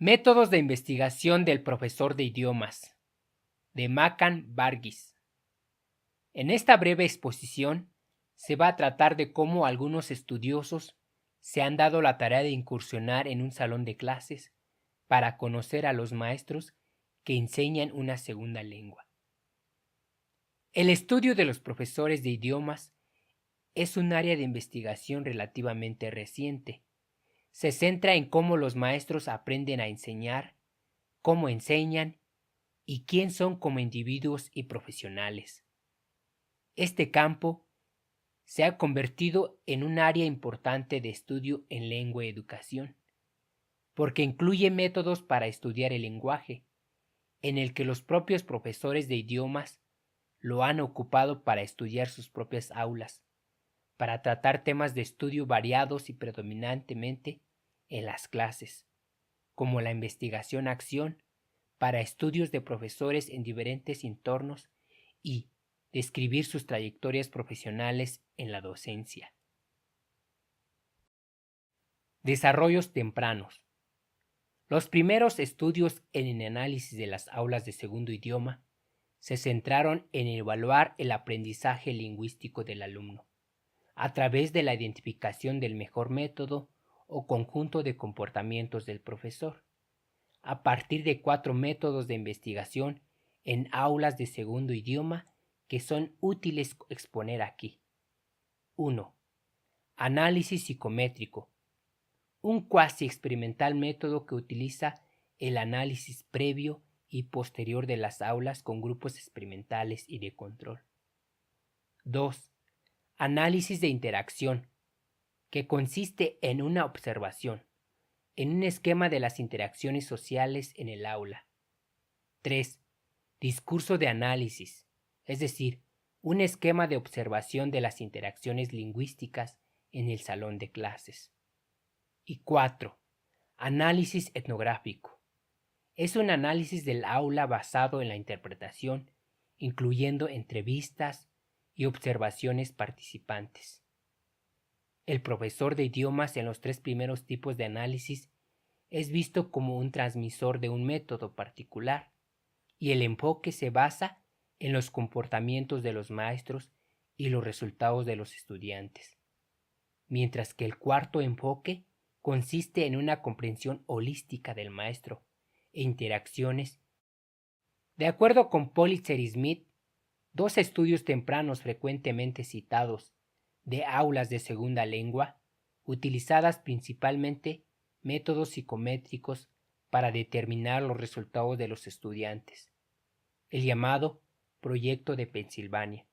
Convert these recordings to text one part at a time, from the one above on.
Métodos de investigación del profesor de idiomas, de Makan Varghese. En esta breve exposición se va a tratar de cómo algunos estudiosos se han dado la tarea de incursionar en un salón de clases para conocer a los maestros que enseñan una segunda lengua. El estudio de los profesores de idiomas es un área de investigación relativamente reciente. Se centra en cómo los maestros aprenden a enseñar, cómo enseñan y quién son como individuos y profesionales. Este campo se ha convertido en un área importante de estudio en lengua y educación, porque incluye métodos para estudiar el lenguaje, en el que los propios profesores de idiomas lo han ocupado para estudiar sus propias aulas, para tratar temas de estudio variados y predominantemente en las clases, como la investigación-acción, para estudios de profesores en diferentes entornos y describir sus trayectorias profesionales en la docencia. Desarrollos tempranos. Los primeros estudios en el análisis de las aulas de segundo idioma se centraron en evaluar el aprendizaje lingüístico del alumno, a través de la identificación del mejor método o conjunto de comportamientos del profesor, a partir de 4 métodos de investigación en aulas de segundo idioma que son útiles exponer aquí. 1. Análisis psicométrico, un cuasi experimental método que utiliza el análisis previo y posterior de las aulas con grupos experimentales y de control. 2. Análisis de interacción, que consiste en una observación, en un esquema de las interacciones sociales en el aula. 3. Discurso de análisis, es decir, un esquema de observación de las interacciones lingüísticas en el salón de clases. Y 4. Análisis etnográfico. Es un análisis del aula basado en la interpretación, incluyendo entrevistas y observaciones participantes. El profesor de idiomas en los 3 primeros tipos de análisis es visto como un transmisor de un método particular, y el enfoque se basa en los comportamientos de los maestros y los resultados de los estudiantes, mientras que el cuarto enfoque consiste en una comprensión holística del maestro e interacciones. De acuerdo con Politzer y Smith, 2 estudios tempranos frecuentemente citados de aulas de segunda lengua, utilizadas principalmente métodos psicométricos para determinar los resultados de los estudiantes, el llamado Proyecto de Pensilvania,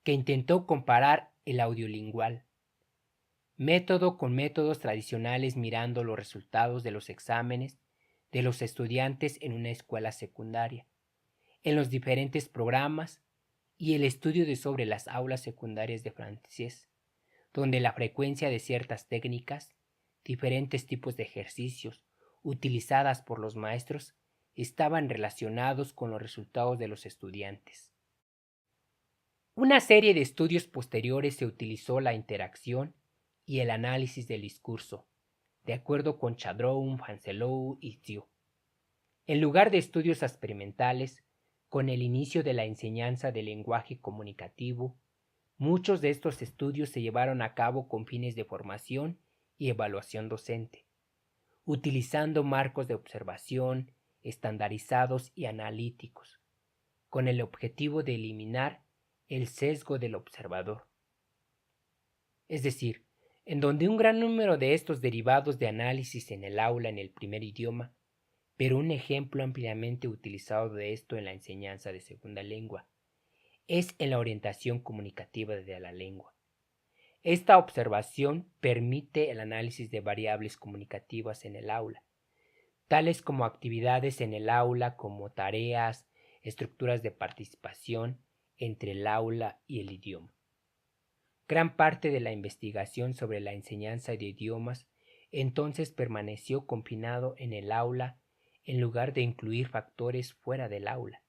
que intentó comparar el audiolingual método con métodos tradicionales mirando los resultados de los exámenes de los estudiantes en una escuela secundaria, en los diferentes programas y el estudio sobre las aulas secundarias de francés, donde la frecuencia de ciertas técnicas, diferentes tipos de ejercicios utilizadas por los maestros estaban relacionados con los resultados de los estudiantes. Una serie de estudios posteriores se utilizó la interacción y el análisis del discurso, de acuerdo con Chadron, Fancelou y Thieu. En lugar de estudios experimentales, con el inicio de la enseñanza del lenguaje comunicativo, muchos de estos estudios se llevaron a cabo con fines de formación y evaluación docente, utilizando marcos de observación estandarizados y analíticos, con el objetivo de eliminar el sesgo del observador. Es decir, en donde un gran número de estos derivados de análisis en el aula en el primer idioma, pero un ejemplo ampliamente utilizado de esto en la enseñanza de segunda lengua, es en la orientación comunicativa de la lengua. Esta observación permite el análisis de variables comunicativas en el aula, tales como actividades en el aula como tareas, estructuras de participación entre el aula y el idioma. Gran parte de la investigación sobre la enseñanza de idiomas entonces permaneció confinado en el aula en lugar de incluir factores fuera del aula.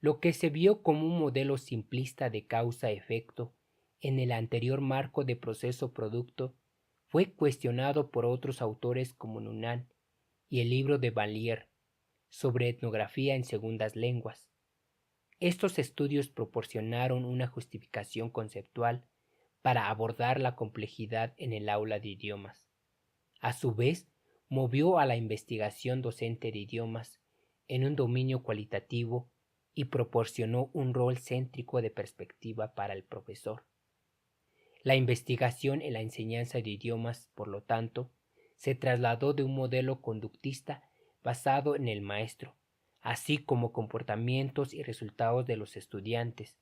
Lo que se vio como un modelo simplista de causa-efecto en el anterior marco de proceso-producto fue cuestionado por otros autores como Nunnan y el libro de Valier sobre etnografía en segundas lenguas. Estos estudios proporcionaron una justificación conceptual para abordar la complejidad en el aula de idiomas. A su vez, movió a la investigación docente de idiomas en un dominio cualitativo y proporcionó un rol céntrico de perspectiva para el profesor. La investigación en la enseñanza de idiomas, por lo tanto, se trasladó de un modelo conductista basado en el maestro, así como comportamientos y resultados de los estudiantes,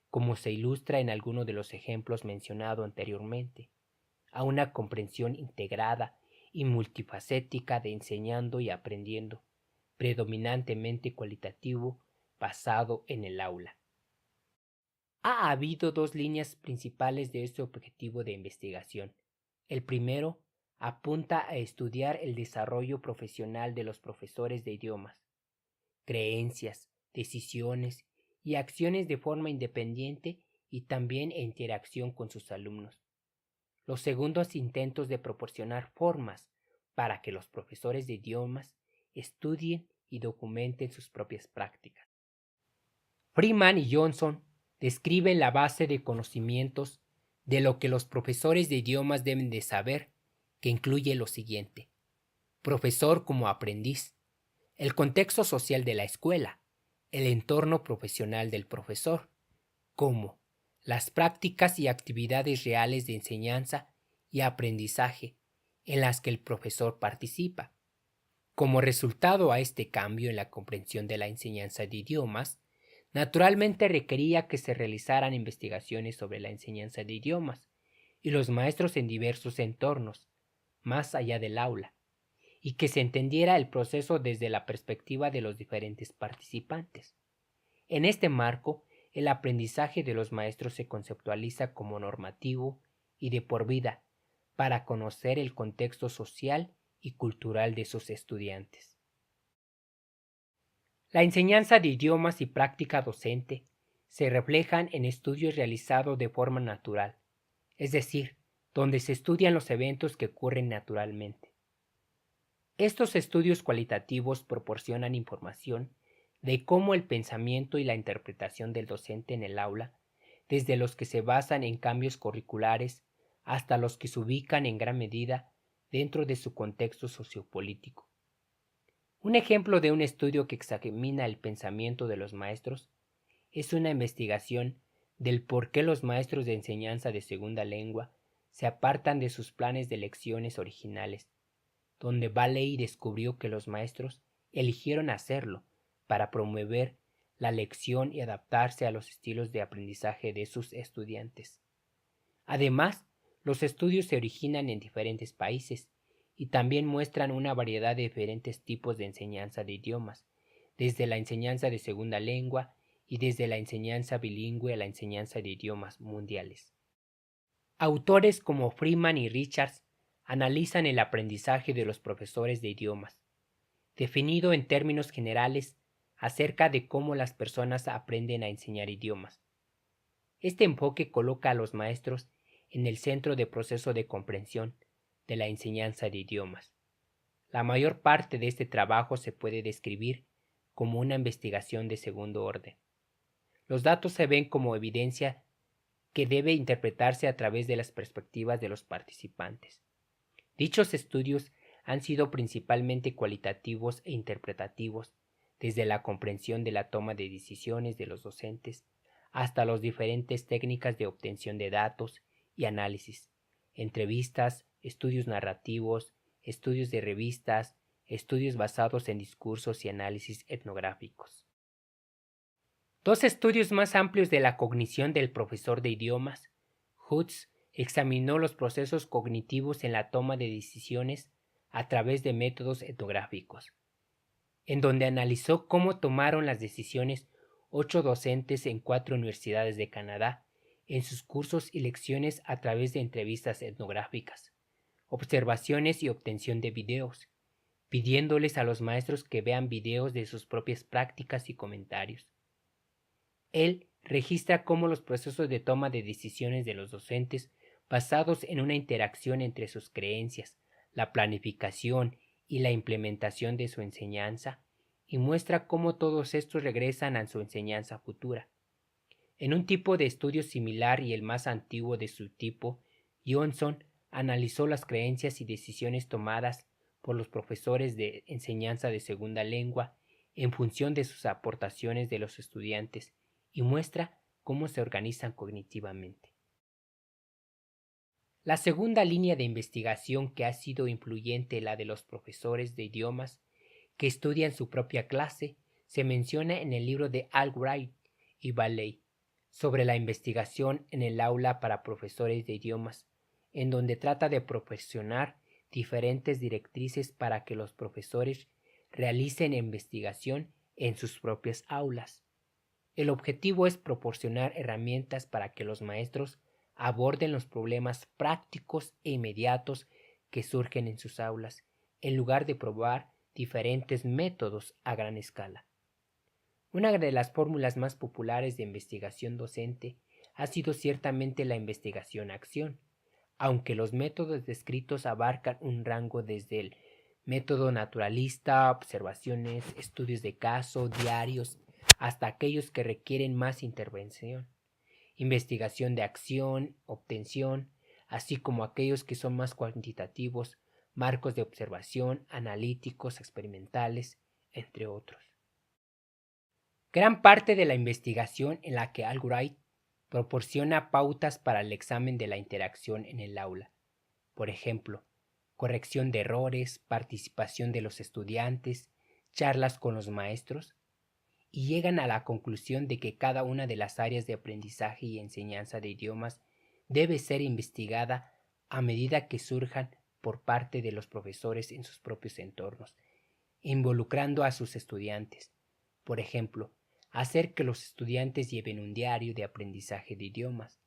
como se ilustra en alguno de los ejemplos mencionados anteriormente, a una comprensión integrada y multifacética de enseñando y aprendiendo, predominantemente cualitativo, basado en el aula. Ha habido dos líneas principales de este objetivo de investigación. El primero apunta a estudiar el desarrollo profesional de los profesores de idiomas, creencias, decisiones y acciones de forma independiente y también en interacción con sus alumnos. Los segundos intentos de proporcionar formas para que los profesores de idiomas estudien y documenten sus propias prácticas. Freeman y Johnson describen la base de conocimientos de lo que los profesores de idiomas deben de saber, que incluye lo siguiente: profesor como aprendiz, el contexto social de la escuela, el entorno profesional del profesor, como las prácticas y actividades reales de enseñanza y aprendizaje en las que el profesor participa. Como resultado a este cambio en la comprensión de la enseñanza de idiomas, naturalmente requería que se realizaran investigaciones sobre la enseñanza de idiomas y los maestros en diversos entornos, más allá del aula, y que se entendiera el proceso desde la perspectiva de los diferentes participantes. En este marco, el aprendizaje de los maestros se conceptualiza como normativo y de por vida, para conocer el contexto social y cultural de sus estudiantes. La enseñanza de idiomas y práctica docente se reflejan en estudios realizados de forma natural, es decir, donde se estudian los eventos que ocurren naturalmente. Estos estudios cualitativos proporcionan información de cómo el pensamiento y la interpretación del docente en el aula, desde los que se basan en cambios curriculares hasta los que se ubican en gran medida dentro de su contexto sociopolítico. Un ejemplo de un estudio que examina el pensamiento de los maestros es una investigación del por qué los maestros de enseñanza de segunda lengua se apartan de sus planes de lecciones originales, donde Valley descubrió que los maestros eligieron hacerlo para promover la lección y adaptarse a los estilos de aprendizaje de sus estudiantes. Además, los estudios se originan en diferentes países y también muestran una variedad de diferentes tipos de enseñanza de idiomas, desde la enseñanza de segunda lengua y desde la enseñanza bilingüe a la enseñanza de idiomas mundiales. Autores como Freeman y Richards analizan el aprendizaje de los profesores de idiomas, definido en términos generales acerca de cómo las personas aprenden a enseñar idiomas. Este enfoque coloca a los maestros en el centro del proceso de comprensión de la enseñanza de idiomas. La mayor parte de este trabajo se puede describir como una investigación de segundo orden. Los datos se ven como evidencia que debe interpretarse a través de las perspectivas de los participantes. Dichos estudios han sido principalmente cualitativos e interpretativos, desde la comprensión de la toma de decisiones de los docentes hasta las diferentes técnicas de obtención de datos y análisis, entrevistas, estudios narrativos, estudios de revistas, estudios basados en discursos y análisis etnográficos. Dos estudios más amplios de la cognición del profesor de idiomas, Hutz examinó los procesos cognitivos en la toma de decisiones a través de métodos etnográficos, en donde analizó cómo tomaron las decisiones 8 docentes en 4 universidades de Canadá en sus cursos y lecciones a través de entrevistas etnográficas, observaciones y obtención de videos, pidiéndoles a los maestros que vean videos de sus propias prácticas y comentarios. Él registra cómo los procesos de toma de decisiones de los docentes basados en una interacción entre sus creencias, la planificación y la implementación de su enseñanza, y muestra cómo todos estos regresan a su enseñanza futura. En un tipo de estudio similar y el más antiguo de su tipo, Johnson analizó las creencias y decisiones tomadas por los profesores de enseñanza de segunda lengua en función de sus aportaciones de los estudiantes y muestra cómo se organizan cognitivamente. La segunda línea de investigación que ha sido influyente, la de los profesores de idiomas que estudian su propia clase, se menciona en el libro de Albright y Bailey sobre la investigación en el aula para profesores de idiomas, en donde trata de proporcionar diferentes directrices para que los profesores realicen investigación en sus propias aulas. El objetivo es proporcionar herramientas para que los maestros aborden los problemas prácticos e inmediatos que surgen en sus aulas, en lugar de probar diferentes métodos a gran escala. Una de las fórmulas más populares de investigación docente ha sido ciertamente la investigación-acción, aunque los métodos descritos abarcan un rango desde el método naturalista, observaciones, estudios de caso, diarios, hasta aquellos que requieren más intervención, investigación de acción, obtención, así como aquellos que son más cuantitativos, marcos de observación, analíticos, experimentales, entre otros. Gran parte de la investigación en la que Albright proporciona pautas para el examen de la interacción en el aula. Por ejemplo, corrección de errores, participación de los estudiantes, charlas con los maestros, y llegan a la conclusión de que cada una de las áreas de aprendizaje y enseñanza de idiomas debe ser investigada a medida que surjan por parte de los profesores en sus propios entornos, involucrando a sus estudiantes. Por ejemplo, hacer que los estudiantes lleven un diario de aprendizaje de idiomas,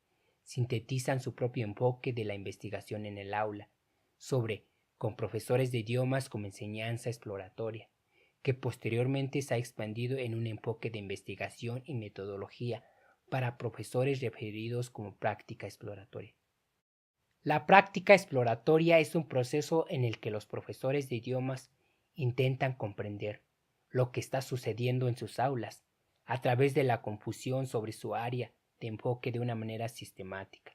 sintetizan su propio enfoque de la investigación en el aula, con profesores de idiomas como enseñanza exploratoria, que posteriormente se ha expandido en un enfoque de investigación y metodología para profesores referidos como práctica exploratoria. La práctica exploratoria es un proceso en el que los profesores de idiomas intentan comprender lo que está sucediendo en sus aulas a través de la confusión sobre su área de enfoque de una manera sistemática.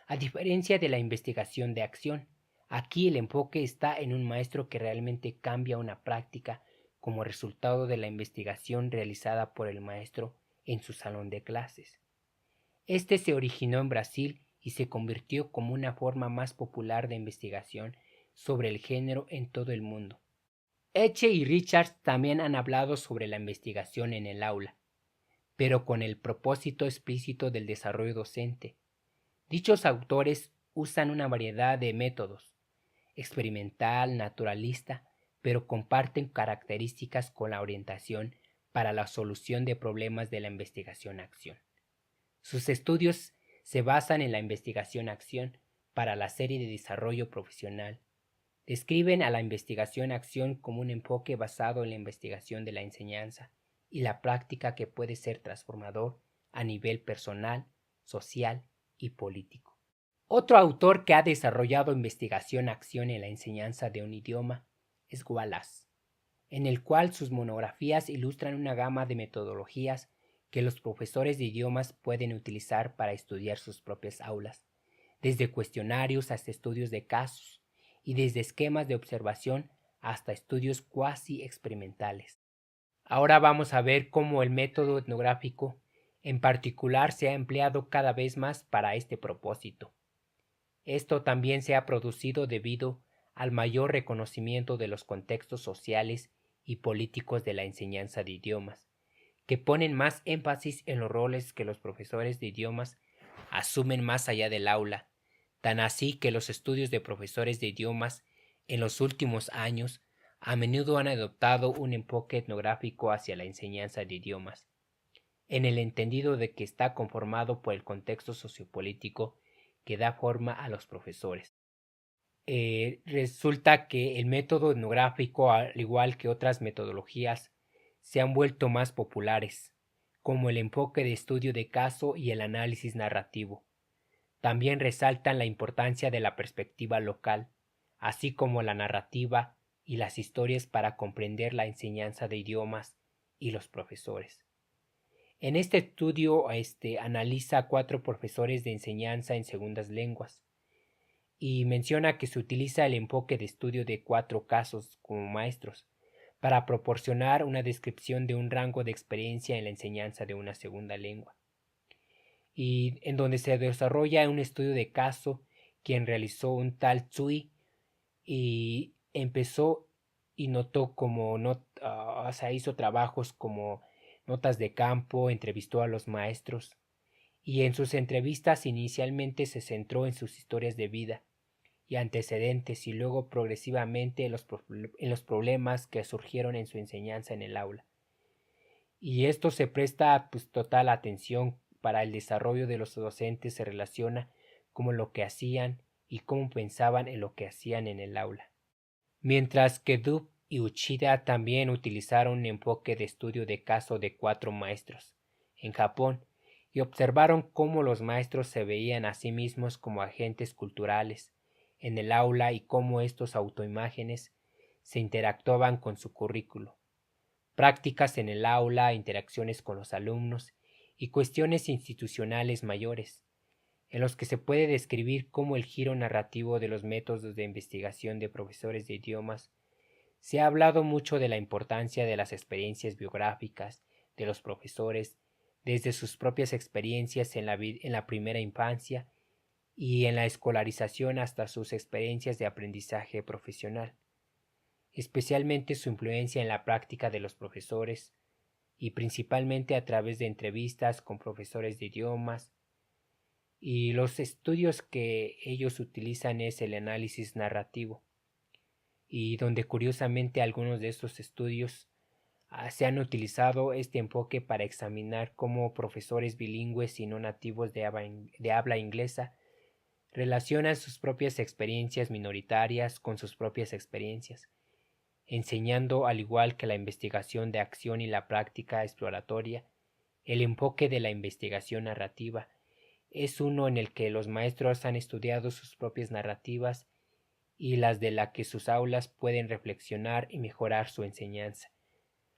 A diferencia de la investigación de acción, aquí el enfoque está en un maestro que realmente cambia una práctica como resultado de la investigación realizada por el maestro en su salón de clases. Este se originó en Brasil y se convirtió como una forma más popular de investigación sobre el género en todo el mundo. Etche y Richards también han hablado sobre la investigación en el aula, pero con el propósito explícito del desarrollo docente. Dichos autores usan una variedad de métodos, experimental, naturalista, pero comparten características con la orientación para la solución de problemas de la investigación-acción. Sus estudios se basan en la investigación-acción para la serie de desarrollo profesional. Describen a la investigación-acción como un enfoque basado en la investigación de la enseñanza y la práctica que puede ser transformador a nivel personal, social y político. Otro autor que ha desarrollado investigación-acción en la enseñanza de un idioma es Wallace, en el cual sus monografías ilustran una gama de metodologías que los profesores de idiomas pueden utilizar para estudiar sus propias aulas, desde cuestionarios hasta estudios de casos y desde esquemas de observación hasta estudios cuasi experimentales. Ahora vamos a ver cómo el método etnográfico en particular se ha empleado cada vez más para este propósito. Esto también se ha producido debido al mayor reconocimiento de los contextos sociales y políticos de la enseñanza de idiomas, que ponen más énfasis en los roles que los profesores de idiomas asumen más allá del aula, tan así que los estudios de profesores de idiomas en los últimos años a menudo han adoptado un enfoque etnográfico hacia la enseñanza de idiomas, en el entendido de que está conformado por el contexto sociopolítico que da forma a los profesores. Resulta que el método etnográfico, al igual que otras metodologías, se han vuelto más populares, como el enfoque de estudio de caso y el análisis narrativo. También resaltan la importancia de la perspectiva local, así como la narrativa y las historias para comprender la enseñanza de idiomas y los profesores. En este estudio analiza a 4 profesores de enseñanza en segundas lenguas y menciona que se utiliza el enfoque de estudio de 4 casos como maestros para proporcionar una descripción de un rango de experiencia en la enseñanza de una segunda lengua, y en donde se desarrolla un estudio de caso quien realizó un tal Tsui y empezó y notó como o sea, hizo trabajos como notas de campo, entrevistó a los maestros y en sus entrevistas inicialmente se centró en sus historias de vida y antecedentes y luego progresivamente en los problemas que surgieron en su enseñanza en el aula. Y esto se presta pues total atención para el desarrollo de los docentes, se relaciona como lo que hacían y cómo pensaban en lo que hacían en el aula. Mientras que Dub y Uchida también utilizaron un enfoque de estudio de caso de 4 maestros en Japón y observaron cómo los maestros se veían a sí mismos como agentes culturales en el aula y cómo estos autoimágenes se interactuaban con su currículo, prácticas en el aula, interacciones con los alumnos y cuestiones institucionales mayores, en los que se puede describir cómo el giro narrativo de los métodos de investigación de profesores de idiomas. Se ha hablado mucho de la importancia de las experiencias biográficas de los profesores, desde sus propias experiencias en la primera infancia y en la escolarización hasta sus experiencias de aprendizaje profesional, especialmente su influencia en la práctica de los profesores y principalmente a través de entrevistas con profesores de idiomas. Y los estudios que ellos utilizan es el análisis narrativo, y donde curiosamente algunos de estos estudios se han utilizado este enfoque para examinar cómo profesores bilingües y no nativos de habla inglesa relacionan sus propias experiencias minoritarias con sus propias experiencias, enseñando, al igual que la investigación de acción y la práctica exploratoria, el enfoque de la investigación narrativa es uno en el que los maestros han estudiado sus propias narrativas y las de la que sus aulas pueden reflexionar y mejorar su enseñanza.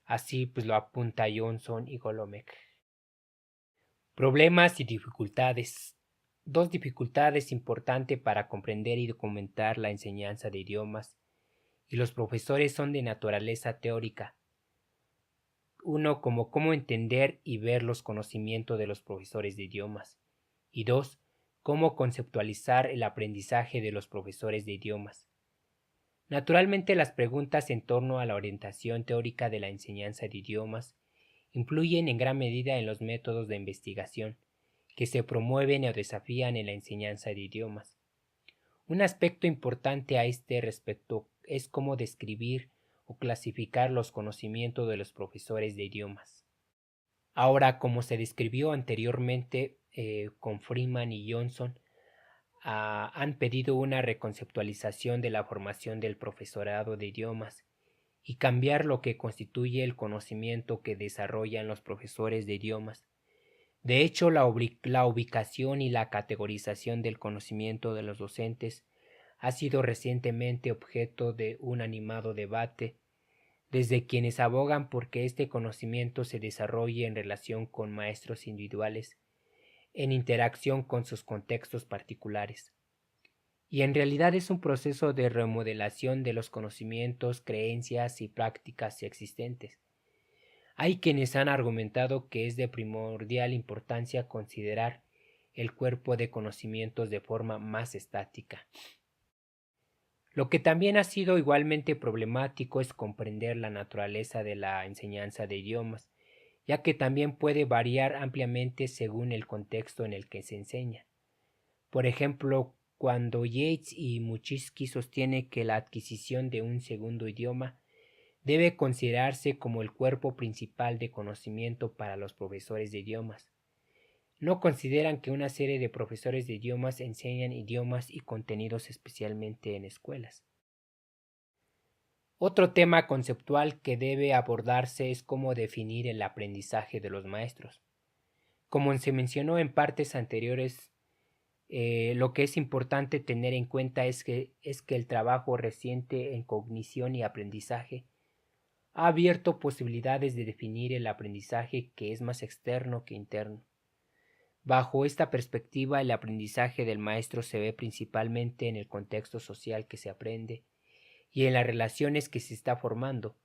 Así pues lo apunta Johnson y Golomek. Problemas y dificultades. 2 dificultades importantes para comprender y documentar la enseñanza de idiomas y los profesores son de naturaleza teórica. Uno, como cómo entender y ver los conocimientos de los profesores de idiomas. Y 2, cómo conceptualizar el aprendizaje de los profesores de idiomas. Naturalmente, las preguntas en torno a la orientación teórica de la enseñanza de idiomas influyen en gran medida en los métodos de investigación que se promueven o desafían en la enseñanza de idiomas. Un aspecto importante a este respecto es cómo describir o clasificar los conocimientos de los profesores de idiomas. Ahora, como se describió anteriormente con Freeman y Johnson, han pedido una reconceptualización de la formación del profesorado de idiomas y cambiar lo que constituye el conocimiento que desarrollan los profesores de idiomas. De hecho, la ubicación y la categorización del conocimiento de los docentes ha sido recientemente objeto de un animado debate, desde quienes abogan por que este conocimiento se desarrolle en relación con maestros individuales, en interacción con sus contextos particulares. Y en realidad es un proceso de remodelación de los conocimientos, creencias y prácticas existentes. Hay quienes han argumentado que es de primordial importancia considerar el cuerpo de conocimientos de forma más estática. Lo que también ha sido igualmente problemático es comprender la naturaleza de la enseñanza de idiomas, ya que también puede variar ampliamente según el contexto en el que se enseña. Por ejemplo, cuando Yates y Muchinsky sostiene que la adquisición de un segundo idioma debe considerarse como el cuerpo principal de conocimiento para los profesores de idiomas. No consideran que una serie de profesores de idiomas enseñan idiomas y contenidos especialmente en escuelas. Otro tema conceptual que debe abordarse es cómo definir el aprendizaje de los maestros. Como se mencionó en partes anteriores, Lo que es importante tener en cuenta es que el trabajo reciente en cognición y aprendizaje ha abierto posibilidades de definir el aprendizaje que es más externo que interno. Bajo esta perspectiva, el aprendizaje del maestro se ve principalmente en el contexto social que se aprende y en las relaciones que se está formando.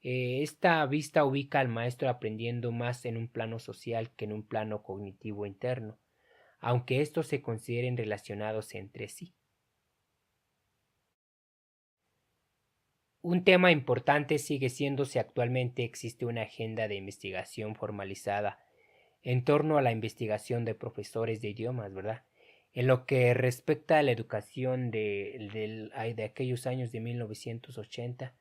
Esta vista ubica al maestro aprendiendo más en un plano social que en un plano cognitivo interno, aunque estos se consideren relacionados entre sí. Un tema importante sigue siendo si actualmente existe una agenda de investigación formalizada en torno a la investigación de profesores de idiomas, ¿verdad? En lo que respecta a la educación de aquellos años de 1980,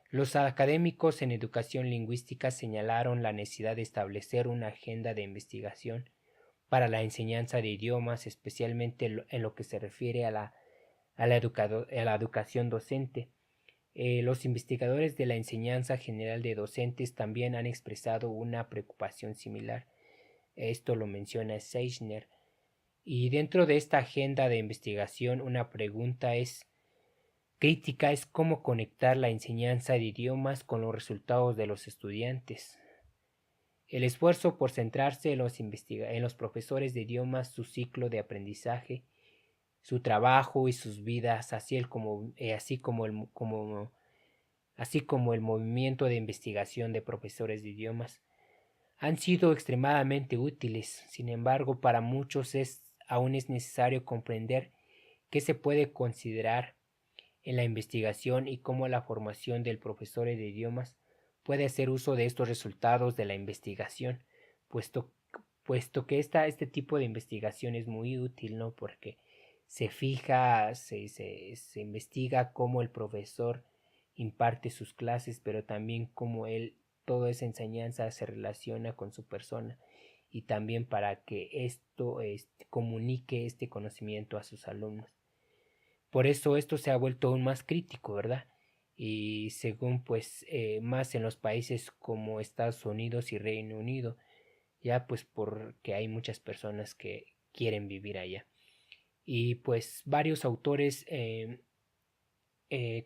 los académicos en educación lingüística señalaron la necesidad de establecer una agenda de investigación para la enseñanza de idiomas, especialmente en lo que se refiere a la educación docente. Los investigadores de la enseñanza general de docentes también han expresado una preocupación similar. Esto lo menciona Seichner. Y dentro de esta agenda de investigación, una pregunta crítica es cómo conectar la enseñanza de idiomas con los resultados de los estudiantes. El esfuerzo por centrarse en los profesores de idiomas, su ciclo de aprendizaje, su trabajo y sus vidas, así como el movimiento de investigación de profesores de idiomas, han sido extremadamente útiles. Sin embargo, para muchos aún es necesario comprender qué se puede considerar en la investigación y cómo la formación del profesor de idiomas puede hacer uso de estos resultados de la investigación, puesto, puesto que este tipo de investigación es muy útil, ¿no? Porque se investiga cómo el profesor imparte sus clases, pero también cómo toda esa enseñanza se relaciona con su persona y también para que esto comunique este conocimiento a sus alumnos. Por eso esto se ha vuelto aún más crítico, ¿verdad? Y según más en los países como Estados Unidos y Reino Unido, ya pues porque hay muchas personas que quieren vivir allá. Y pues varios autores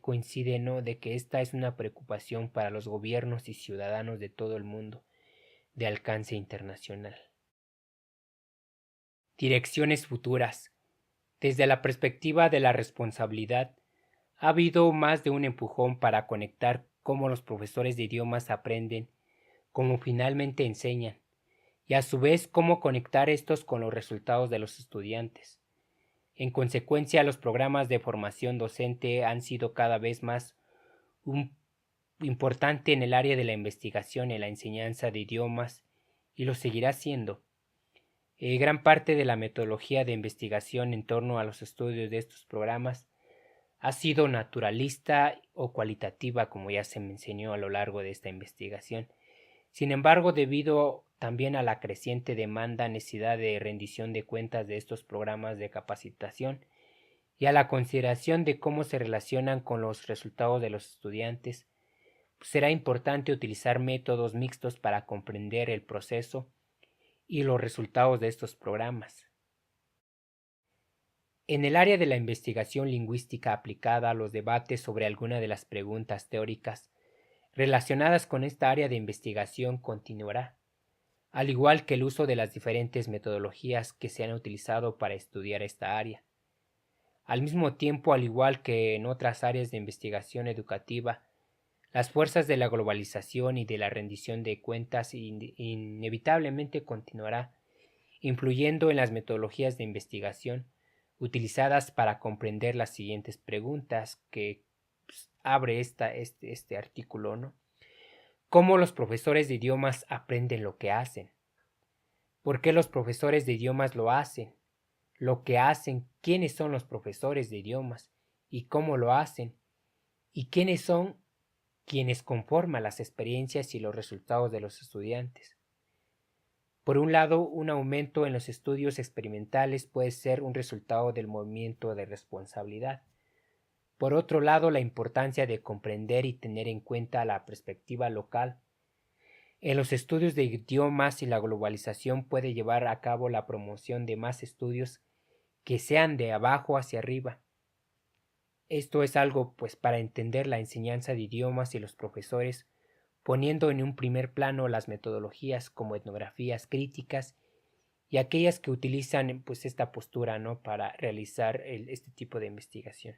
coinciden, ¿no?, de que esta es una preocupación para los gobiernos y ciudadanos de todo el mundo de alcance internacional. Direcciones futuras. Desde la perspectiva de la responsabilidad, ha habido más de un empujón para conectar cómo los profesores de idiomas aprenden, cómo finalmente enseñan, y a su vez cómo conectar estos con los resultados de los estudiantes. En consecuencia, los programas de formación docente han sido cada vez más importante en el área de la investigación en la enseñanza de idiomas y lo seguirá siendo. Gran parte de la metodología de investigación en torno a los estudios de estos programas ha sido naturalista o cualitativa, como ya se mencionó a lo largo de esta investigación. Sin embargo, debido también a la creciente necesidad de rendición de cuentas de estos programas de capacitación y a la consideración de cómo se relacionan con los resultados de los estudiantes, será importante utilizar métodos mixtos para comprender el proceso y los resultados de estos programas. En el área de la investigación lingüística aplicada, los debates sobre alguna de las preguntas teóricas relacionadas con esta área de investigación continuará, al igual que el uso de las diferentes metodologías que se han utilizado para estudiar esta área. Al mismo tiempo, al igual que en otras áreas de investigación educativa, las fuerzas de la globalización y de la rendición de cuentas inevitablemente continuará influyendo en las metodologías de investigación utilizadas para comprender las siguientes preguntas que abre este artículo, ¿no? ¿Cómo los profesores de idiomas aprenden lo que hacen? ¿Por qué los profesores de idiomas lo hacen? Lo que hacen, quiénes son los profesores de idiomas y cómo lo hacen, y quiénes son quienes conforman las experiencias y los resultados de los estudiantes. Por un lado, un aumento en los estudios experimentales puede ser un resultado del movimiento de responsabilidad. Por otro lado, la importancia de comprender y tener en cuenta la perspectiva local. En los estudios de idiomas y la globalización puede llevar a cabo la promoción de más estudios que sean de abajo hacia arriba. Esto es algo pues para entender la enseñanza de idiomas y los profesores, poniendo en un primer plano las metodologías como etnografías críticas y aquellas que utilizan pues esta postura, ¿no?, para realizar este tipo de investigación.